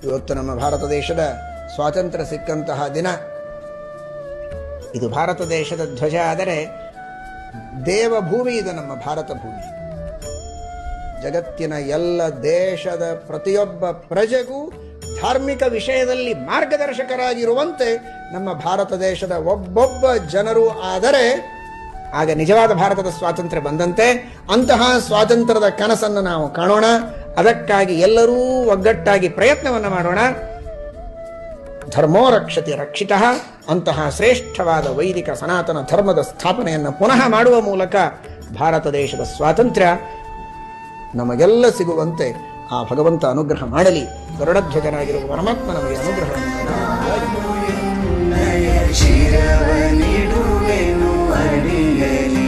ಇವತ್ತು ನಮ್ಮ ಭಾರತ ದೇಶದ ಸ್ವಾತಂತ್ರ್ಯ ಸಿಕ್ಕಂತಹ ದಿನ. ಇದು ಭಾರತ ದೇಶದ ಧ್ವಜ ಆದರೆ ದೇವಭೂಮಿ ಇದು ನಮ್ಮ ಭಾರತ ಭೂಮಿ. ಜಗತ್ತಿನ ಎಲ್ಲ ದೇಶದ ಪ್ರತಿಯೊಬ್ಬ ಪ್ರಜೆಗೂ ಧಾರ್ಮಿಕ ವಿಷಯದಲ್ಲಿ ಮಾರ್ಗದರ್ಶಕರಾಗಿರುವಂತೆ ನಮ್ಮ ಭಾರತ ದೇಶದ ಒಬ್ಬೊಬ್ಬ ಜನರು ಆದರೆ ಆಗ ನಿಜವಾದ ಭಾರತದ ಸ್ವಾತಂತ್ರ್ಯ ಬಂದಂತೆ. ಅಂತಹ ಸ್ವಾತಂತ್ರ್ಯದ ಕನಸನ್ನು ನಾವು ಕಾಣೋಣ. ಅದಕ್ಕಾಗಿ ಎಲ್ಲರೂ ಒಗ್ಗಟ್ಟಾಗಿ ಪ್ರಯತ್ನವನ್ನು ಮಾಡೋಣ. ಧರ್ಮೋ ರಕ್ಷತಿ ರಕ್ಷಿತಃ. ಅಂತಹ ಶ್ರೇಷ್ಠವಾದ ವೈದಿಕ ಸನಾತನ ಧರ್ಮದ ಸ್ಥಾಪನೆಯನ್ನು ಪುನಃ ಮಾಡುವ ಮೂಲಕ ಭಾರತ ದೇಶದ ಸ್ವಾತಂತ್ರ್ಯ ನಮಗೆಲ್ಲ ಸಿಗುವಂತೆ ಆ ಭಗವಂತ ಅನುಗ್ರಹ ಮಾಡಲಿ. ಗರುಡಧ್ವಜನಾಗಿರುವ ಪರಮಾತ್ಮ ನಮಗೆ ಅನುಗ್ರಹವನ್ನು ನಾನು ಎನ್ನಯ ಶಿರವ ನೀಡುವೆನು ಅಡಿಯಲಿ.